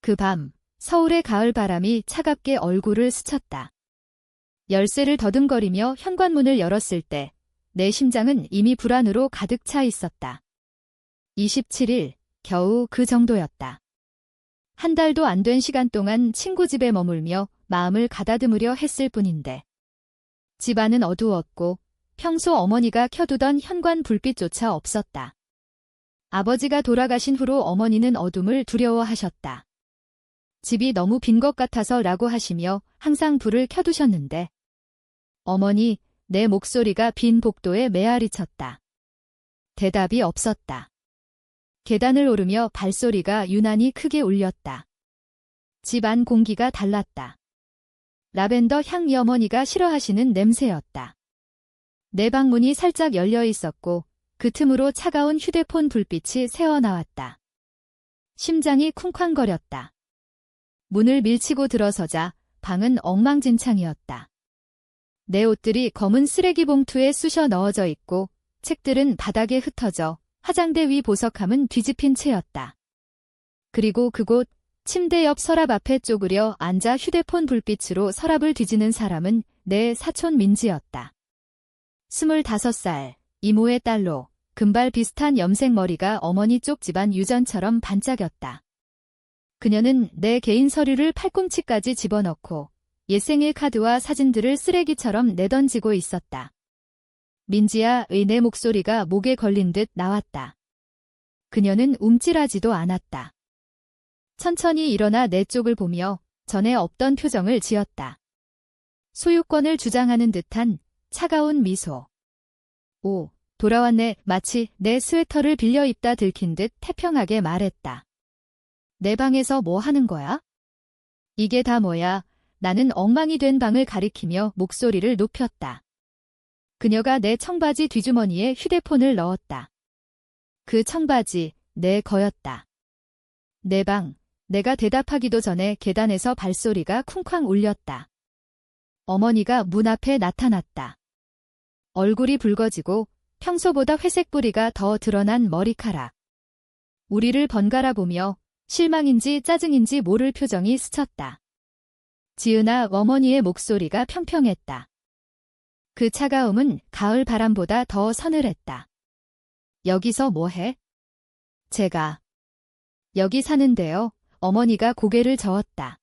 그 밤, 서울의 가을 바람이 차갑게 얼굴을 스쳤다. 열쇠를 더듬거리며 현관문을 열었을 때 내 심장은 이미 불안으로 가득 차 있었다. 27일, 겨우 그 정도였다. 한 달도 안 된 시간 동안 친구 집에 머물며 마음을 가다듬으려 했을 뿐인데. 집안은 어두웠고 평소 어머니가 켜두던 현관 불빛조차 없었다. 아버지가 돌아가신 후로 어머니는 어둠을 두려워하셨다. 집이 너무 빈 것 같아서 라고 하시며 항상 불을 켜두셨는데. 어머니, 내 목소리가 빈 복도에 메아리 쳤다. 대답이 없었다. 계단을 오르며 발소리가 유난히 크게 울렸다. 집 안 공기가 달랐다. 라벤더 향이 어머니가 싫어하시는 냄새였다. 내 방문이 살짝 열려 있었고 그 틈으로 차가운 휴대폰 불빛이 새어나왔다. 심장이 쿵쾅거렸다. 문을 밀치고 들어서자 방은 엉망진창이었다. 내 옷들이 검은 쓰레기 봉투에 쑤셔 넣어져 있고 책들은 바닥에 흩어져 화장대 위 보석함은 뒤집힌 채였다. 그리고 그곳 침대 옆 서랍 앞에 쪼그려 앉아 휴대폰 불빛으로 서랍을 뒤지는 사람은 내 사촌 민지였다. 25살, 이모의 딸로 금발 비슷한 염색 머리가 어머니 쪽 집안 유전처럼 반짝였다. 그녀는 내 개인 서류를 팔꿈치까지 집어넣고 옛생일 카드와 사진들을 쓰레기처럼 내던지고 있었다. 민지야의 내 목소리가 목에 걸린 듯 나왔다. 그녀는 움찔하지도 않았다. 천천히 일어나 내 쪽을 보며 전에 없던 표정을 지었다. 소유권을 주장하는 듯한 차가운 미소. 오, 돌아왔네. 마치 내 스웨터를 빌려 입다 들킨 듯 태평하게 말했다. 내 방에서 뭐 하는 거야? 이게 다 뭐야? 나는 엉망이 된 방을 가리키며 목소리를 높였다. 그녀가 내 청바지 뒷주머니에 휴대폰을 넣었다. 그 청바지, 내 거였다. 내 방, 내가 대답하기도 전에 계단에서 발소리가 쿵쾅 울렸다. 어머니가 문 앞에 나타났다. 얼굴이 붉어지고 평소보다 회색 뿌리가 더 드러난 머리카락. 우리를 번갈아 보며 실망인지 짜증인지 모를 표정이 스쳤다. 지은아, 어머니의 목소리가 평평했다. 그 차가움은 가을 바람보다 더 서늘했다. 여기서 뭐해? 제가 여기 사는데요. 어머니가 고개를 저었다.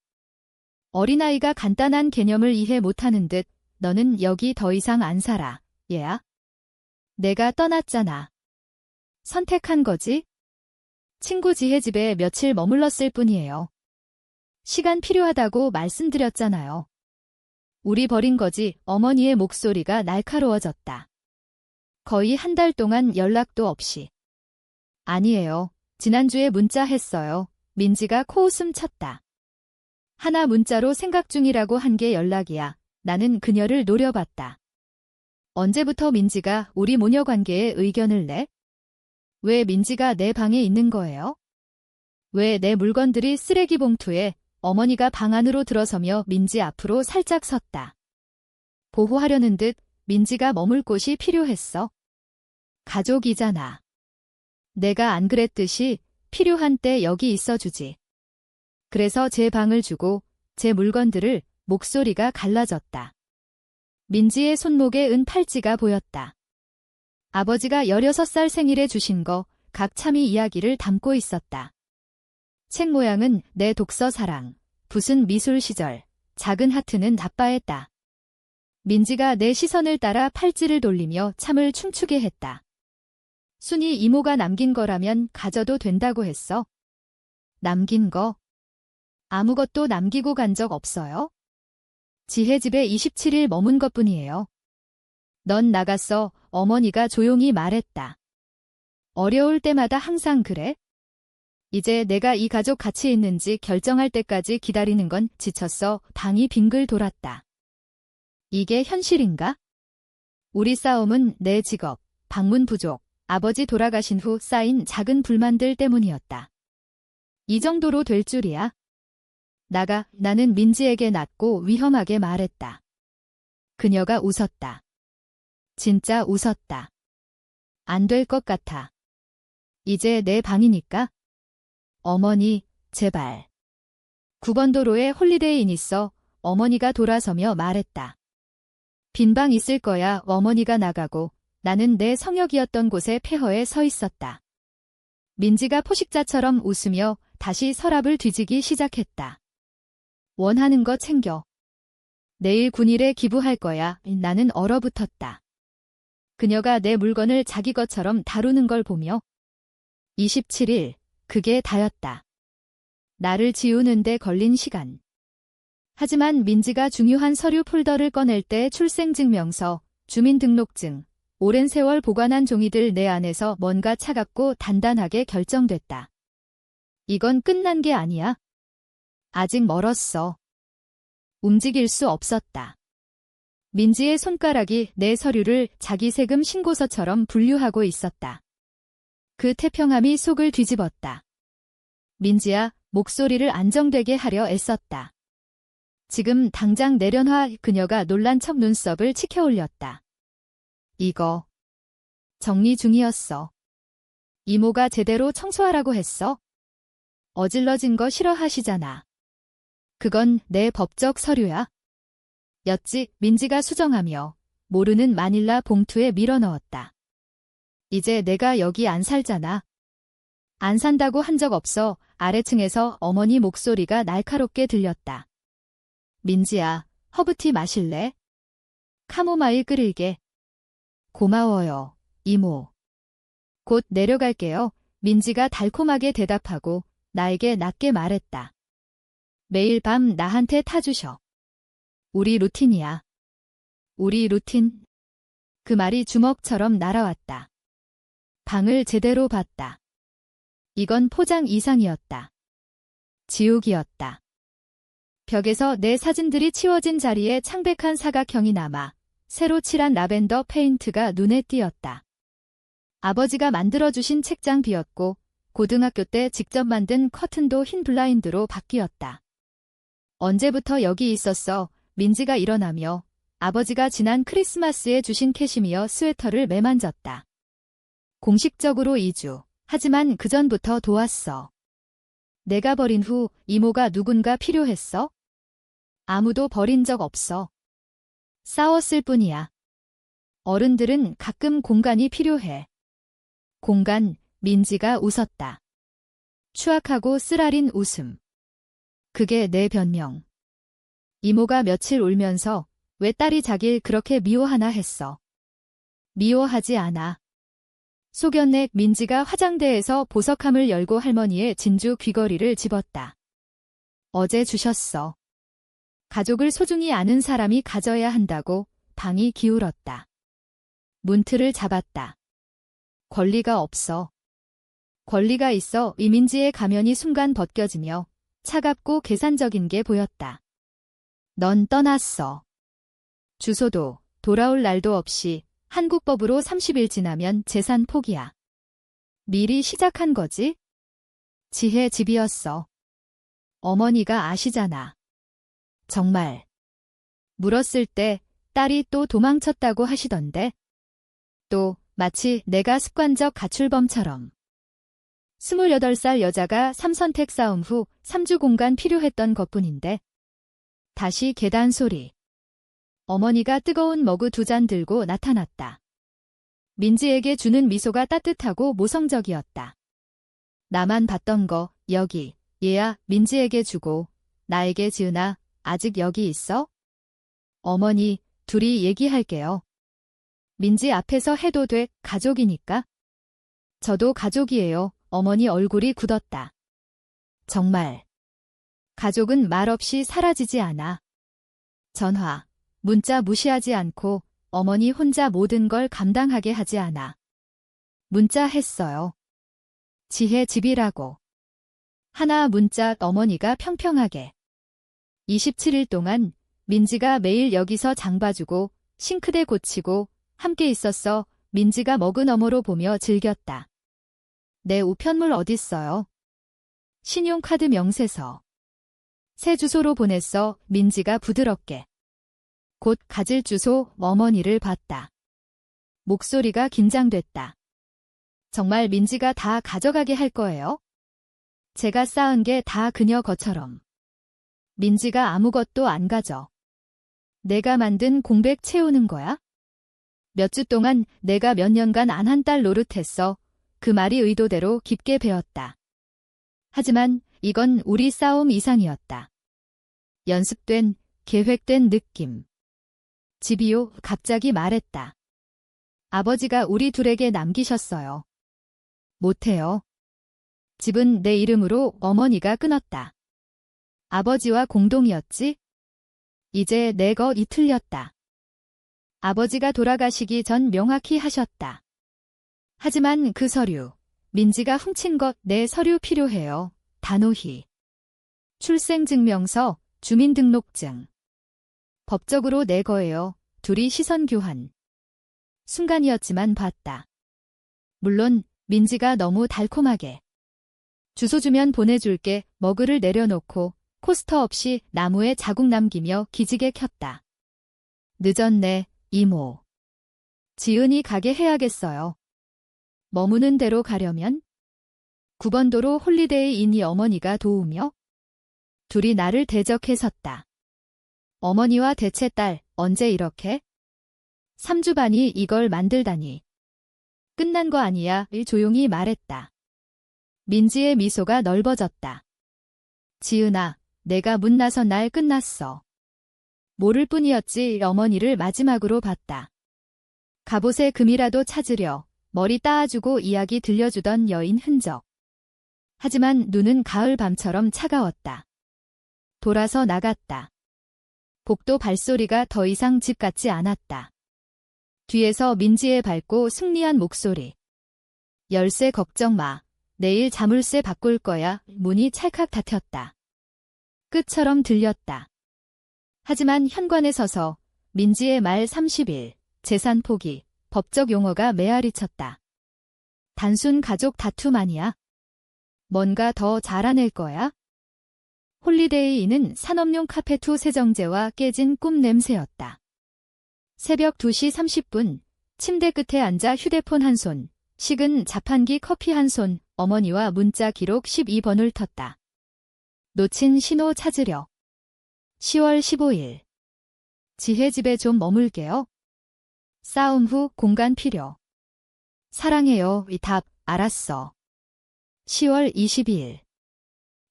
어린아이가 간단한 개념을 이해 못하는 듯 너는 여기 더 이상 안 살아, 얘야. 내가 떠났잖아. 선택한 거지? 친구 지혜 집에 며칠 머물렀을 뿐이에요. 시간 필요하다고 말씀드렸잖아요. 우리 버린 거지. 어머니의 목소리가 날카로워졌다. 거의 한 달 동안 연락도 없이. 아니에요. 지난주에 문자 했어요. 민지가 코웃음 쳤다. 하나 문자로 생각 중이라고 한 게 연락이야. 나는 그녀를 노려봤다. 언제부터 민지가 우리 모녀 관계에 의견을 내? 왜 민지가 내 방에 있는 거예요? 왜 내 물건들이 쓰레기 봉투에? 어머니가 방 안으로 들어서며 민지 앞으로 살짝 섰다. 보호하려는 듯 민지가 머물 곳이 필요했어. 가족이잖아. 내가 안 그랬듯이 필요한 때 여기 있어주지. 그래서 제 방을 주고 제 물건들을. 목소리가 갈라졌다. 민지의 손목에 은 팔찌가 보였다. 아버지가 16살 생일에 주신 거 각 참이 이야기를 담고 있었다. 책 모양은 내 독서 사랑, 붓은 미술 시절, 작은 하트는 답바했다. 민지가 내 시선을 따라 팔찌를 돌리며 참을 춤추게 했다. 순이 이모가 남긴 거라면 가져도 된다고 했어. 남긴 거? 아무것도 남기고 간 적 없어요? 지혜 집에 27일 머문 것뿐이에요. 넌 나갔어. 어머니가 조용히 말했다. 어려울 때마다 항상 그래? 이제 내가 이 가족 같이 있는지 결정할 때까지 기다리는 건 지쳤어. 방이 빙글 돌았다. 이게 현실인가? 우리 싸움은 내 직업, 방문 부족, 아버지 돌아가신 후 쌓인 작은 불만들 때문이었다. 이 정도로 될 줄이야? 나가. 나는 민지에게 낮고 위험하게 말했다. 그녀가 웃었다. 진짜 웃었다. 안 될 것 같아. 이제 내 방이니까. 어머니, 제발. 9번 도로에 홀리데이인 있어 어머니가 돌아서며 말했다. 빈 방 있을 거야. 어머니가 나가고 나는 내 성역이었던 곳에 폐허에 서 있었다. 민지가 포식자처럼 웃으며 다시 서랍을 뒤지기 시작했다. 원하는 거 챙겨. 내일 군일에 기부할 거야. 나는 얼어붙었다. 그녀가 내 물건을 자기 것처럼 다루는 걸 보며 27일, 그게 다였다. 나를 지우는데 걸린 시간. 하지만 민지가 중요한 서류 폴더를 꺼낼 때 출생증명서, 주민등록증, 오랜 세월 보관한 종이들 내 안에서 뭔가 차갑고 단단하게 결정됐다. 이건 끝난 게 아니야. 아직 멀었어. 움직일 수 없었다. 민지의 손가락이 내 서류를 자기 세금 신고서처럼 분류하고 있었다. 그 태평함이 속을 뒤집었다. 민지야, 목소리를 안정되게 하려 애썼다. 지금 당장 내려놔. 그녀가 놀란 척 눈썹을 치켜 올렸다. 이거 정리 중이었어. 이모가 제대로 청소하라고 했어. 어질러진 거 싫어하시잖아. 그건 내 법적 서류야. 였지. 민지가 수정하며 모르는 마닐라 봉투에 밀어넣었다. 이제 내가 여기 안 살잖아. 안 산다고 한 적 없어. 아래층에서 어머니 목소리가 날카롭게 들렸다. 민지야, 허브티 마실래? 카모마일 끓일게. 고마워요, 이모. 곧 내려갈게요. 민지가 달콤하게 대답하고 나에게 낮게 말했다. 매일 밤 나한테 타주셔. 우리 루틴이야. 우리 루틴. 그 말이 주먹처럼 날아왔다. 방을 제대로 봤다. 이건 포장 이상이었다. 지옥이었다. 벽에서 내 사진들이 치워진 자리에 창백한 사각형이 남아 새로 칠한 라벤더 페인트가 눈에 띄었다. 아버지가 만들어주신 책장 비었고 고등학교 때 직접 만든 커튼도 흰 블라인드로 바뀌었다. 언제부터 여기 있었어? 민지가 일어나며 아버지가 지난 크리스마스에 주신 캐시미어 스웨터를 매만졌다. 공식적으로 2주. 하지만 그전부터 도왔어. 내가 버린 후 이모가 누군가 필요했어? 아무도 버린 적 없어. 싸웠을 뿐이야. 어른들은 가끔 공간이 필요해. 공간. 민지가 웃었다. 추악하고 쓰라린 웃음. 그게 내 변명. 이모가 며칠 울면서 왜 딸이 자길 그렇게 미워하나 했어. 미워하지 않아. 속였네. 민지가 화장대에서 보석함을 열고 할머니의 진주 귀걸이를 집었다. 어제 주셨어. 가족을 소중히 아는 사람이 가져야 한다고 방이 기울었다. 문틀을 잡았다. 권리가 없어. 권리가 있어. 이민지의 가면이 순간 벗겨지며 차갑고 계산적인 게 보였다. 넌 떠났어. 주소도 돌아올 날도 없이 한국법으로 30일 지나면 재산 포기야. 미리 시작한 거지? 지혜 집이었어. 어머니가 아시잖아. 정말. 물었을 때 딸이 또 도망쳤다고 하시던데. 또 마치 내가 습관적 가출범처럼. 28살 여자가 3선택 싸움 후 3주 공간 필요했던 것뿐인데. 다시 계단 소리. 어머니가 뜨거운 머그 2잔 들고 나타났다. 민지에게 주는 미소가 따뜻하고 모성적이었다. 나만 봤던 거, 여기, 얘야. 민지에게 주고, 나에게 지은아, 아직 여기 있어? 어머니, 둘이 얘기할게요. 민지 앞에서 해도 돼. 가족이니까. 저도 가족이에요. 어머니 얼굴이 굳었다. 정말. 가족은 말없이 사라지지 않아. 전화, 문자 무시하지 않고 어머니 혼자 모든 걸 감당하게 하지 않아. 문자 했어요. 지혜 집이라고. 하나 문자. 어머니가 평평하게. 27일 동안 민지가 매일 여기서 장 봐주고 싱크대 고치고 함께 있었어. 민지가 머그 너머로 보며 즐겼다. 내 우편물 어딨어요? 신용카드 명세서. 새 주소로 보냈어. 민지가 부드럽게. 곧 가질 주소. 어머니를 봤다. 목소리가 긴장됐다. 정말 민지가 다 가져가게 할 거예요? 제가 쌓은 게 다 그녀 것처럼. 민지가 아무것도 안 가져. 내가 만든 공백 채우는 거야? 몇 주 동안 내가 몇 년간 안 한 딸 노릇했어. 그 말이 의도대로 깊게 배었다. 하지만 이건 우리 싸움 이상이었다. 연습된, 계획된 느낌. 집이요, 갑자기 말했다. 아버지가 우리 둘에게 남기셨어요. 못해요. 집은 내 이름으로 어머니가 끊었다. 아버지와 공동이었지? 이제 내 것이 틀렸다. 아버지가 돌아가시기 전 명확히 하셨다. 하지만 그 서류, 민지가 훔친 것 내 서류 필요해요. 단호히. 출생증명서, 주민등록증. 법적으로 내 거예요. 둘이 시선 교환. 순간이었지만 봤다. 물론 민지가 너무 달콤하게. 주소 주면 보내줄게 머그를 내려놓고 코스터 없이 나무에 자국 남기며 기지개 켰다. 늦었네, 이모. 지은이 가게 해야겠어요. 머무는 대로 가려면? 9번 도로 홀리데이 인이 어머니가 도우며 둘이 나를 대적해 섰다. 어머니와 대체 딸, 언제 이렇게? 3주 반이 이걸 만들다니. 끝난 거 아니야, 조용히 말했다. 민지의 미소가 넓어졌다. 지은아, 내가 문 나선 날 끝났어. 모를 뿐이었지. 어머니를 마지막으로 봤다. 갑옷에 금이라도 찾으려 머리 따아주고 이야기 들려주던 여인 흔적. 하지만 눈은 가을 밤처럼 차가웠다. 돌아서 나갔다. 복도 발소리가 더 이상 집 같지 않았다. 뒤에서 민지의 밝고 승리한 목소리. 열쇠 걱정 마. 내일 자물쇠 바꿀 거야. 문이 찰칵 닫혔다. 끝처럼 들렸다. 하지만 현관에 서서 민지의 말 30일, 재산 포기, 법적 용어가 메아리 쳤다. 단순 가족 다툼 아니야. 뭔가 더 잘아낼 거야? 홀리데이는 산업용 카페 투 세정제와 깨진 꿈 냄새였다. 새벽 2시 30분, 침대 끝에 앉아 휴대폰 한 손, 식은 자판기 커피 한 손, 어머니와 문자 기록 12번을 텄다. 놓친 신호 찾으려. 10월 15일. 지혜 집에 좀 머물게요. 싸움 후 공간 필요. 사랑해요. 이 답, 알았어. 10월 22일.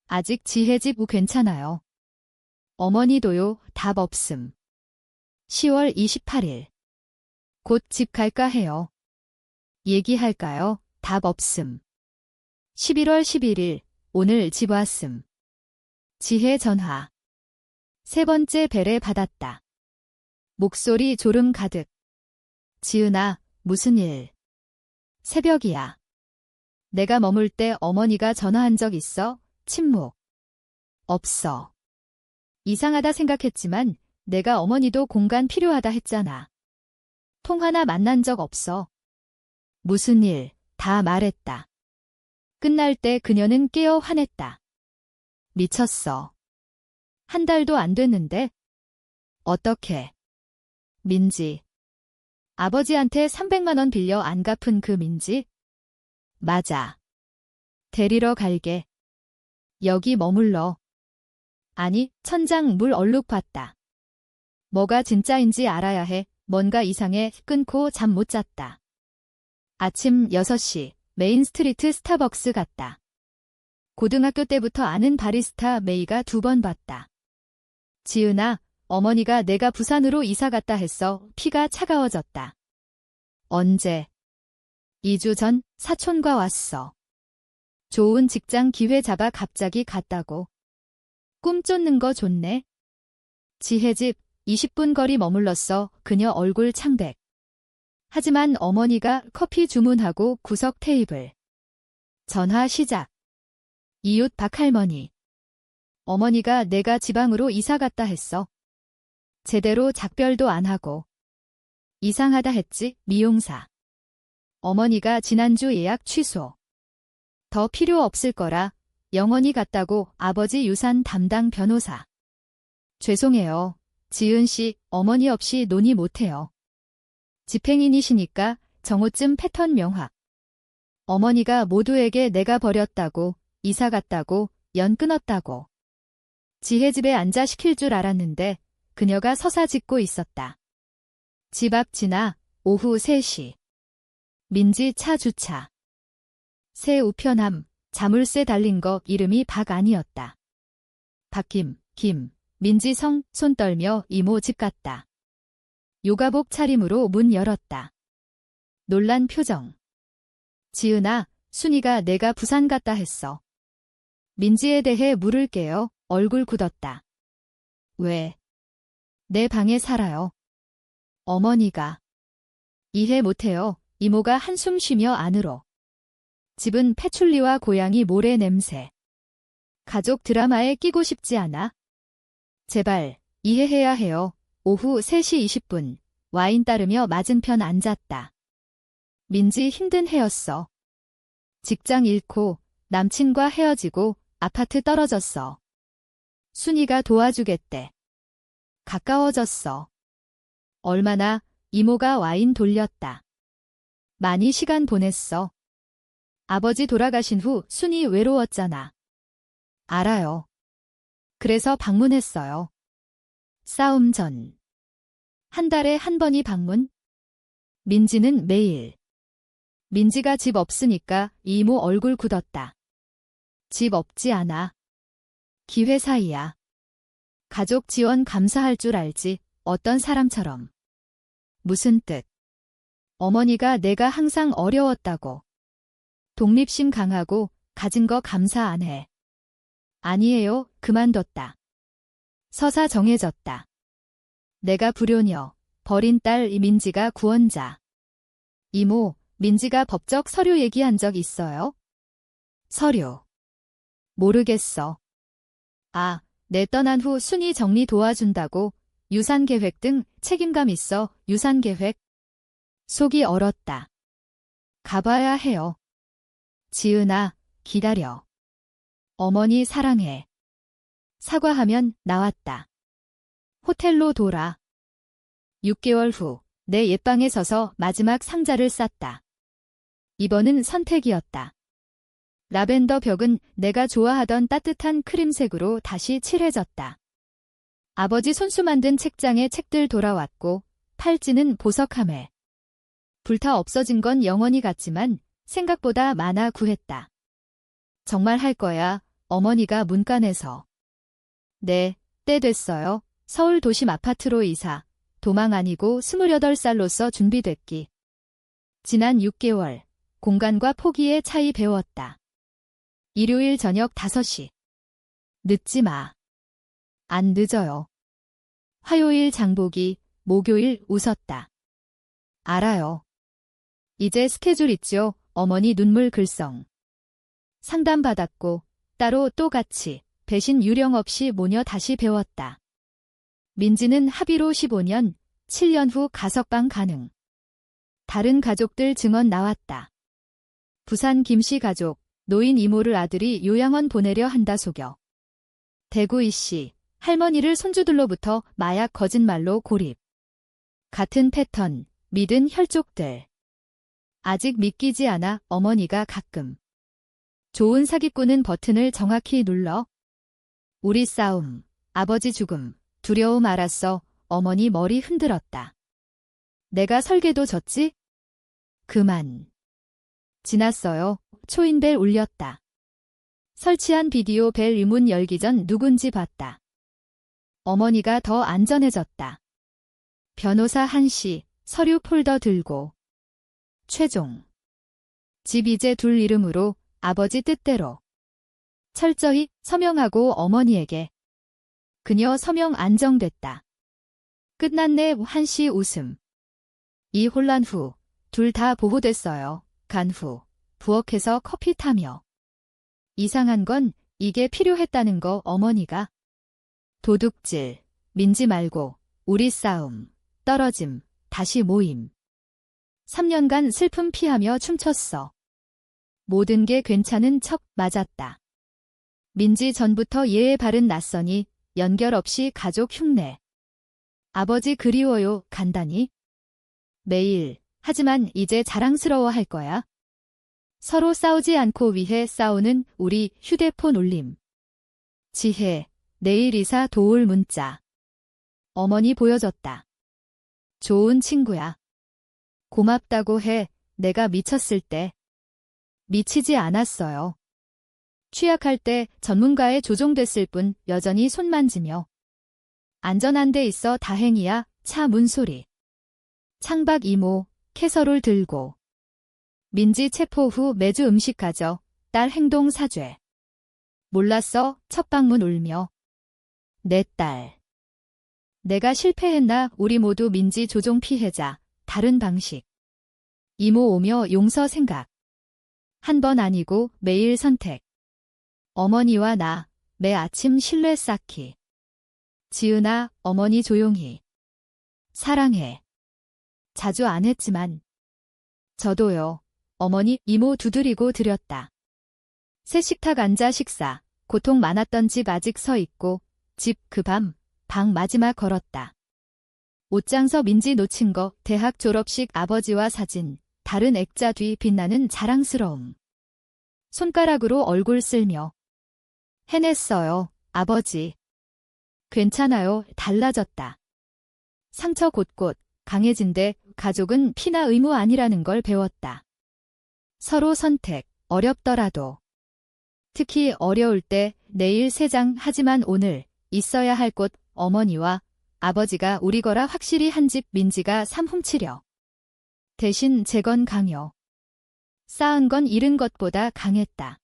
아직 지혜 집 괜찮아요. 어머니도요. 답 없음. 10월 28일. 곧 집 갈까 해요. 얘기할까요? 답 없음. 11월 11일. 오늘 집 왔음. 지혜 전화. 세 번째 벨에 받았다. 목소리 졸음 가득. 지은아, 무슨 일? 새벽이야. 내가 머물 때 어머니가 전화한 적 있어? 침묵. 없어. 이상하다 생각했지만 내가 어머니도 공간 필요하다 했잖아. 통화나 만난 적 없어. 무슨 일, 다 말했다. 끝날 때 그녀는 깨어 화냈다. 미쳤어. 한 달도 안 됐는데? 어떻게? 민지. 아버지한테 300만 원 빌려 안 갚은 그 민지? 맞아. 데리러 갈게. 여기 머물러. 아니, 천장 물 얼룩 봤다. 뭐가 진짜인지 알아야 해. 뭔가 이상해. 끊고 잠 못 잤다. 아침 6시, 메인 스트리트 스타벅스 갔다. 고등학교 때부터 아는 바리스타 메이가 2번 봤다. 지은아, 어머니가 내가 부산으로 이사 갔다 했어. 피가 차가워졌다. 언제? 2주 전 사촌과 왔어. 좋은 직장 기회 잡아 갑자기 갔다고. 꿈 쫓는 거 좋네. 지혜 집 20분 거리 머물렀어. 그녀 얼굴 창백. 하지만 어머니가 커피 주문하고 구석 테이블. 전화 시작. 이웃 박할머니. 어머니가 내가 지방으로 이사 갔다 했어. 제대로 작별도 안 하고. 이상하다 했지, 미용사. 어머니가 지난주 예약 취소. 더 필요 없을 거라 영원히 갔다고 아버지 유산 담당 변호사. 죄송해요. 지은 씨, 어머니 없이 논의 못해요. 집행인이시니까 정오쯤 패턴 명확. 어머니가 모두에게 내가 버렸다고, 이사 갔다고, 연 끊었다고. 지혜 집에 앉아 시킬 줄 알았는데 그녀가 서사 짓고 있었다. 집 앞 지나 오후 3시. 민지 차 주차. 새 우편함, 자물쇠 달린 거 이름이 박 아니었다. 박김, 김, 민지성 손 떨며 이모 집 갔다. 요가복 차림으로 문 열었다. 놀란 표정. 지은아, 순이가 내가 부산 갔다 했어. 민지에 대해 물을게요. 얼굴 굳었다. 왜? 내 방에 살아요. 어머니가. 이해 못해요. 이모가 한숨 쉬며 안으로. 집은 패출리와 고양이 모래 냄새. 가족 드라마에 끼고 싶지 않아? 제발, 이해해야 해요. 오후 3시 20분, 와인 따르며 맞은편 앉았다. 민지 힘든 해였어. 직장 잃고, 남친과 헤어지고, 아파트 떨어졌어. 순이가 도와주겠대. 가까워졌어. 얼마나? 이모가 와인 돌렸다. 많이 시간 보냈어. 아버지 돌아가신 후 순이 외로웠잖아. 알아요. 그래서 방문했어요. 싸움 전. 한 달에 한 번이 방문? 민지는 매일. 민지가 집 없으니까 이모 얼굴 굳었다. 집 없지 않아. 기회 사이야. 가족 지원 감사할 줄 알지, 어떤 사람처럼. 무슨 뜻? 어머니가 내가 항상 어려웠다고. 독립심 강하고 가진 거 감사 안 해. 아니에요, 그만뒀다. 서사 정해졌다. 내가 불효녀, 버린 딸 민지가 구원자. 이모, 민지가 법적 서류 얘기한 적 있어요? 서류. 모르겠어. 아, 내 떠난 후 순이 정리 도와준다고, 유산계획 등 책임감 있어, 유산계획. 속이 얼었다. 가봐야 해요. 지은아, 기다려. 어머니 사랑해. 사과하면 나왔다. 호텔로 돌아. 6개월 후, 내 옛방에 서서 마지막 상자를 쌌다. 이번은 선택이었다. 라벤더 벽은 내가 좋아하던 따뜻한 크림색으로 다시 칠해졌다. 아버지 손수 만든 책장에 책들 돌아왔고, 팔찌는 보석함에. 불타 없어진 건 영원히 같지만 생각보다 많아 구했다. 정말 할 거야, 어머니가 문간에서. 네, 때 됐어요. 서울 도심 아파트로 이사. 도망 아니고 28살로서 준비됐기. 지난 6개월, 공간과 포기의 차이 배웠다. 일요일 저녁 5시. 늦지 마. 안 늦어요. 화요일 장보기, 목요일 웃었다. 알아요. 이제 스케줄 있죠, 어머니 눈물 글썽. 상담받았고, 따로 또 같이, 배신 유령 없이 모녀 다시 배웠다. 민지는 합의로 15년, 7년 후 가석방 가능. 다른 가족들 증언 나왔다. 부산 김씨 가족, 노인 이모를 아들이 요양원 보내려 한다 속여. 대구 이씨, 할머니를 손주들로부터 마약 거짓말로 고립. 같은 패턴, 믿은 혈족들. 아직 믿기지 않아 어머니가 가끔. 좋은 사기꾼은 버튼을 정확히 눌러. 우리 싸움, 아버지 죽음, 두려움 알았어. 어머니 머리 흔들었다. 내가 설계도 졌지? 그만. 지났어요. 초인벨 울렸다. 설치한 비디오 벨 의문 열기 전 누군지 봤다. 어머니가 더 안전해졌다. 변호사 한씨, 서류 폴더 들고. 최종. 집 이제 둘 이름으로, 아버지 뜻대로. 철저히 서명하고 어머니에게. 그녀 서명 안정됐다. 끝났네. 한씨 웃음. 이 혼란 후, 둘 다 보호됐어요. 간 후, 부엌에서 커피 타며. 이상한 건 이게 필요했다는 거 어머니가. 도둑질, 민지 말고, 우리 싸움, 떨어짐, 다시 모임. 3년간 슬픔 피하며 춤췄어. 모든 게 괜찮은 척 맞았다. 민지 전부터 예의 바른 낯선이 연결 없이 가족 흉내. 아버지 그리워요, 간단히. 매일, 하지만 이제 자랑스러워 할 거야. 서로 싸우지 않고 위해 싸우는 우리 휴대폰 울림. 지혜, 내일 이사 도울 문자. 어머니 보여줬다. 좋은 친구야. 고맙다고 해. 내가 미쳤을 때. 미치지 않았어요. 취약할 때 전문가에 조종됐을 뿐 여전히 손 만지며. 안전한 데 있어 다행이야. 차 문소리. 창밖 이모, 캐서롤 들고. 민지 체포 후 매주 음식 가져. 딸 행동 사죄. 몰랐어. 첫 방문 울며. 내 딸. 내가 실패했나? 우리 모두 민지 조종 피해자. 다른 방식. 이모 오며 용서 생각. 한 번 아니고 매일 선택. 어머니와 나, 매 아침 실내 쌓기. 지은아, 어머니 조용히. 사랑해. 자주 안 했지만. 저도요. 어머니, 이모 두드리고 드렸다. 새 식탁 앉아 식사. 고통 많았던 집 아직 서 있고, 집 그 밤, 방 마지막 걸었다. 옷장서 민지 놓친 거, 대학 졸업식 아버지와 사진, 다른 액자 뒤 빛나는 자랑스러움. 손가락으로 얼굴 쓸며. 해냈어요, 아버지. 괜찮아요, 달라졌다. 상처 곳곳, 강해진데 가족은 피나 의무 아니라는 걸 배웠다. 서로 선택, 어렵더라도. 특히 어려울 때 내일 3장 하지만 오늘 있어야 할 곳 어머니와 아버지가 우리 거라 확실히 한 집 민지가 삶 훔치려. 대신 재건 강요. 쌓은 건 잃은 것보다 강했다.